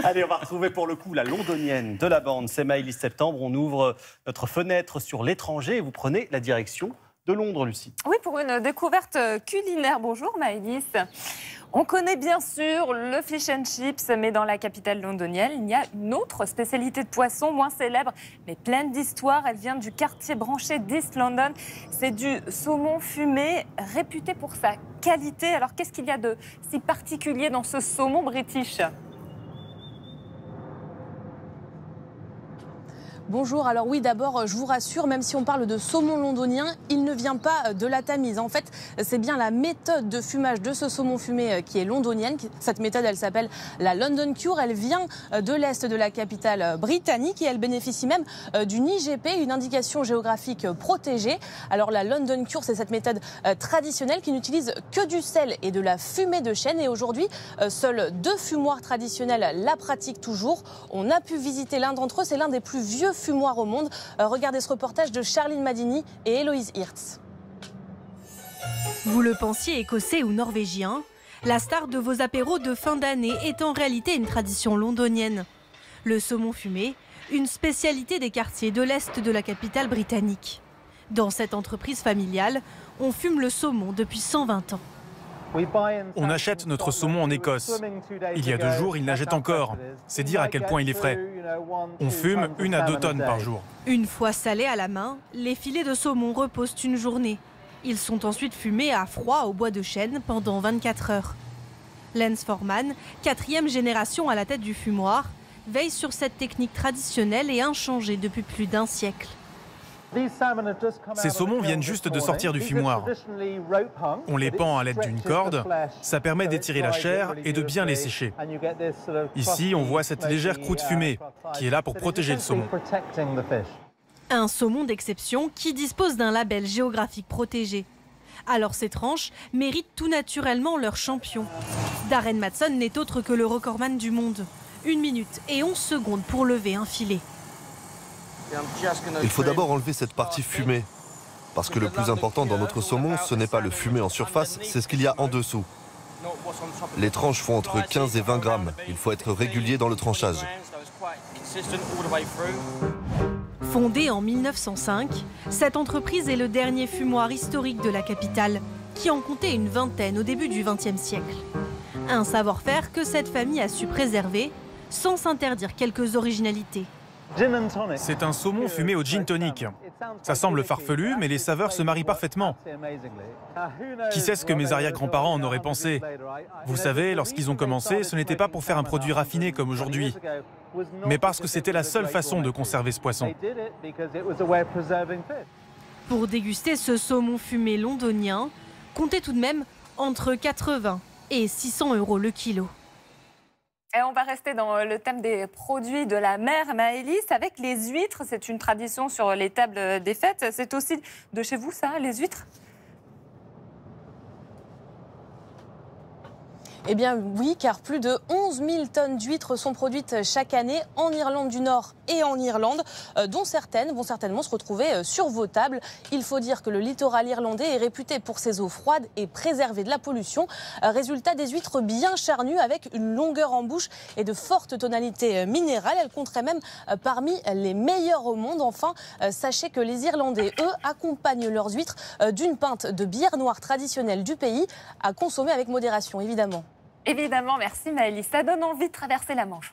Allez, on va retrouver pour le coup la londonienne de la bande. C'est Maëlys Septembre. On ouvre notre fenêtre sur l'étranger et vous prenez la direction de Londres, Lucie. Oui, pour une découverte culinaire. Bonjour Maëlys. On connaît bien sûr le fish and chips, mais dans la capitale londonienne, il y a une autre spécialité de poisson, moins célèbre, mais pleine d'histoire. Elle vient du quartier branché d'East London. C'est du saumon fumé, réputé pour sa qualité. Alors, qu'est-ce qu'il y a de si particulier dans ce saumon british ? Bonjour, alors oui, d'abord, je vous rassure, même si on parle de saumon londonien, il ne vient pas de la Tamise. En fait, c'est bien la méthode de fumage de ce saumon fumé qui est londonienne. Cette méthode, elle s'appelle la London Cure. Elle vient de l'est de la capitale britannique et elle bénéficie même d'une IGP, une indication géographique protégée. Alors la London Cure, c'est cette méthode traditionnelle qui n'utilise que du sel et de la fumée de chêne. Et aujourd'hui, seuls 2 fumoirs traditionnels la pratiquent toujours. On a pu visiter l'un d'entre eux, c'est l'un des plus vieux fumoir au monde. Regardez ce reportage de Charline Madini et Héloïse Hirtz. Vous le pensiez écossais ou norvégien, la star de vos apéros de fin d'année est en réalité une tradition londonienne. Le saumon fumé, une spécialité des quartiers de l'est de la capitale britannique. Dans cette entreprise familiale, on fume le saumon depuis 120 ans. On achète notre saumon en Écosse. Il y a 2 jours, il nageait encore. C'est dire à quel point il est frais. On fume 1 à 2 tonnes par jour. Une fois salés à la main, les filets de saumon reposent une journée. Ils sont ensuite fumés à froid au bois de chêne pendant 24 heures. Lance Forman, 4e génération à la tête du fumoir, veille sur cette technique traditionnelle et inchangée depuis plus d'1 siècle. Ces saumons viennent juste de sortir du fumoir. On les pend à l'aide d'une corde, ça permet d'étirer la chair et de bien les sécher. Ici, on voit cette légère croûte fumée qui est là pour protéger le saumon. Un saumon d'exception qui dispose d'un label géographique protégé. Alors ces tranches méritent tout naturellement leur champion. Darren Matson n'est autre que le recordman du monde. 1 minute et 11 secondes pour lever un filet. Il faut d'abord enlever cette partie fumée. Parce que le plus important dans notre saumon, ce n'est pas le fumé en surface, c'est ce qu'il y a en dessous. Les tranches font entre 15 et 20 grammes. Il faut être régulier dans le tranchage. Fondée en 1905, cette entreprise est le dernier fumoir historique de la capitale, qui en comptait une vingtaine au début du XXe siècle. Un savoir-faire que cette famille a su préserver, sans s'interdire quelques originalités. C'est un saumon fumé au gin tonic. Ça semble farfelu, mais les saveurs se marient parfaitement. Qui sait ce que mes arrière-grands-parents en auraient pensé? Vous savez, lorsqu'ils ont commencé, ce n'était pas pour faire un produit raffiné comme aujourd'hui, mais parce que c'était la seule façon de conserver ce poisson. Pour déguster ce saumon fumé londonien, comptez tout de même entre 80 et 600 € le kilo. Et on va rester dans le thème des produits de la mer, Maëlys, avec les huîtres. C'est une tradition sur les tables des fêtes. C'est aussi de chez vous, ça, les huîtres ? Eh bien oui, car plus de 11 000 tonnes d'huîtres sont produites chaque année en Irlande du Nord et en Irlande, dont certaines vont certainement se retrouver sur vos tables. Il faut dire que le littoral irlandais est réputé pour ses eaux froides et préservé de la pollution. Résultat, des huîtres bien charnues avec une longueur en bouche et de fortes tonalités minérales. Elles compteraient même parmi les meilleures au monde. Enfin, sachez que les Irlandais, eux, accompagnent leurs huîtres d'une pinte de bière noire traditionnelle du pays, à consommer avec modération, évidemment. Évidemment, merci Maëlys. Ça donne envie de traverser la Manche.